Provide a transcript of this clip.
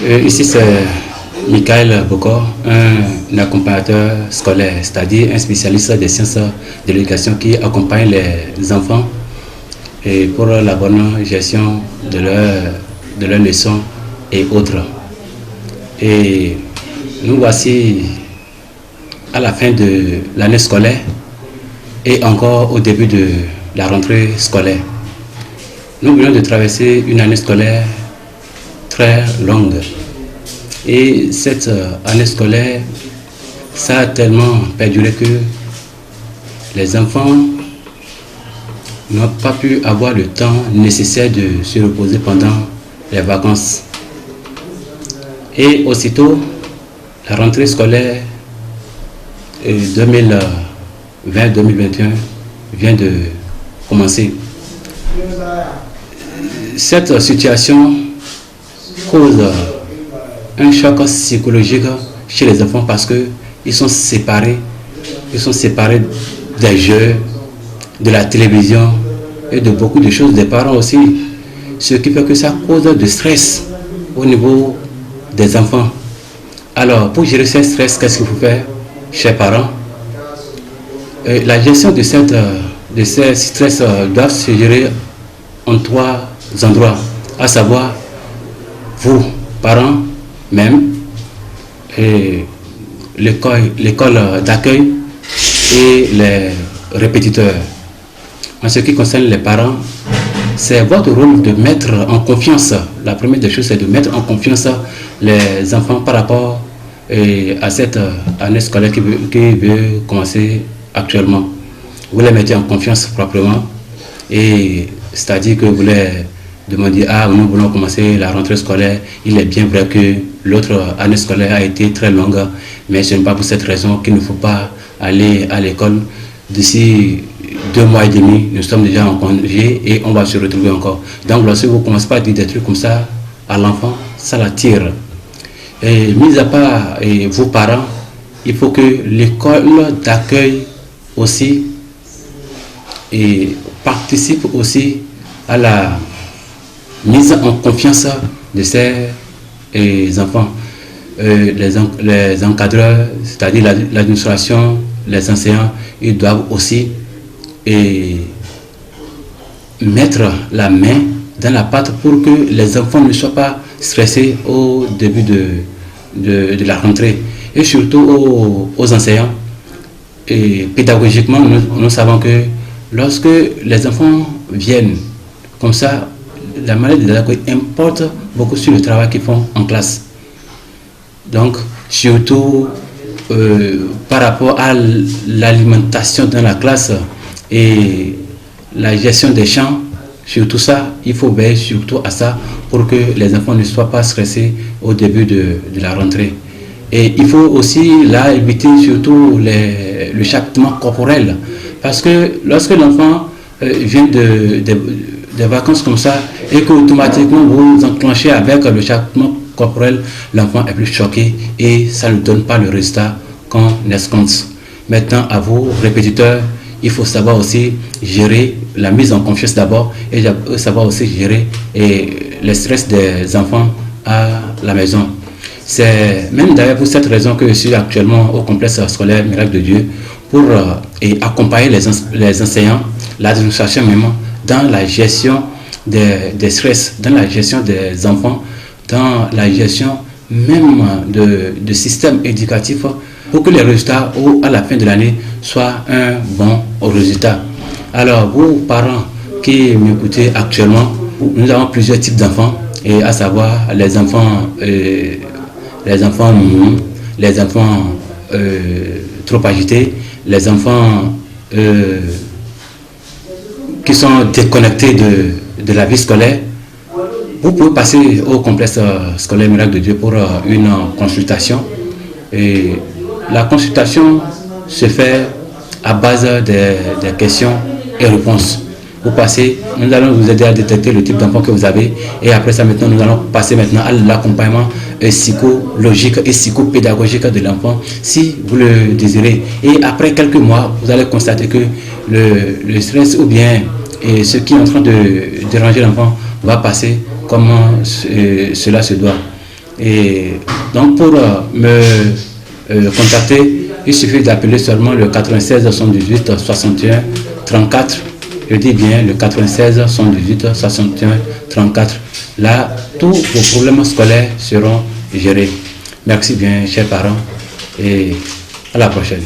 Ici, c'est Michael Bokor, un accompagnateur scolaire, c'est-à-dire un spécialiste des sciences de l'éducation qui accompagne les enfants et pour la bonne gestion de leurs leçons et autres. Et nous voici à la fin de l'année scolaire et encore au début de la rentrée scolaire. Nous venons de traverser une année scolaire très longue. Et cette année scolaire, ça a tellement perduré que les enfants n'ont pas pu avoir le temps nécessaire de se reposer pendant les vacances. Et aussitôt, la rentrée scolaire 2020-2021 vient de commencer. Cette situation cause un choc psychologique chez les enfants parce qu'ils sont séparés. Ils sont séparés des jeux, de la télévision et de beaucoup de choses, des parents aussi. Ce qui fait que ça cause de stress au niveau des enfants. Alors, pour gérer ce stress, qu'est-ce qu'il faut faire, chers parents? La gestion de ces stress doit se gérer en 3 endroits, à savoir vous, parents, même, l'école d'accueil et les répétiteurs. En ce qui concerne les parents, c'est votre rôle de mettre en confiance. La première des choses, c'est de mettre en confiance les enfants par rapport à cette année scolaire qui veut commencer actuellement. Vous les mettez en confiance proprement, et c'est-à-dire que vous les demandez: ah, nous voulons commencer la rentrée scolaire. Il est bien vrai que l'autre année scolaire a été très longue, mais ce n'est pas pour cette raison qu'il ne faut pas aller à l'école. D'ici 2 mois et demi, nous sommes déjà en congé et on va se retrouver encore. Donc lorsque vous ne commencez pas à dire des trucs comme ça à l'enfant, ça l'attire. Et mis à part vos parents, il faut que l'école d'accueil aussi participe aussi à la mise en confiance de ces enfants. Les encadreurs, c'est-à-dire l'administration, les enseignants, ils doivent aussi mettre la main dans la pâte pour que les enfants ne soient pas stressés au début de la rentrée. Et surtout aux enseignants. Et pédagogiquement, nous savons que lorsque les enfants viennent comme ça, la manière de l'accueil importe beaucoup sur le travail qu'ils font en classe. Donc, surtout par rapport à l'alimentation dans la classe et la gestion des champs, surtout ça, il faut veiller surtout à ça pour que les enfants ne soient pas stressés au début de la rentrée. Et il faut aussi là éviter surtout le châtiment corporel, parce que lorsque l'enfant vient des vacances comme ça et qu'automatiquement vous enclenchez avec le châtiment corporel, l'enfant est plus choqué et ça ne donne pas le résultat qu'on escompte. Maintenant, à vous, répétiteurs, il faut savoir aussi gérer la mise en confiance d'abord et savoir aussi gérer les stress des enfants à la maison. C'est même d'ailleurs pour cette raison que je suis actuellement au complexe scolaire Miracle de Dieu pour accompagner les enseignants, l'administration même, dans la gestion des stress, dans la gestion des enfants, dans la gestion même de système éducatif pour que les résultats à la fin de l'année soient un bon résultat. Alors, vous, parents qui m'écoutez actuellement, nous avons plusieurs types d'enfants, et à savoir les enfants mous, les enfants trop agités, les enfants qui sont déconnectés de la vie scolaire. Vous pouvez passer au complexe scolaire Miracle de Dieu pour une consultation. Et la consultation se fait à base des questions et réponses. Vous passez, nous allons vous aider à détecter le type d'enfant que vous avez, et après ça, maintenant, nous allons passer maintenant à l'accompagnement psychologique et psychopédagogique de l'enfant, si vous le désirez. Et après quelques mois, vous allez constater que le stress ou bien ce qui est en train de déranger l'enfant va passer comme cela se doit. Et donc pour me contacter, il suffit d'appeler seulement le 96 78 61 34. Je dis bien le 96 78 61 34. Là, tous vos problèmes scolaires seront gérés. Merci bien, chers parents, et à la prochaine.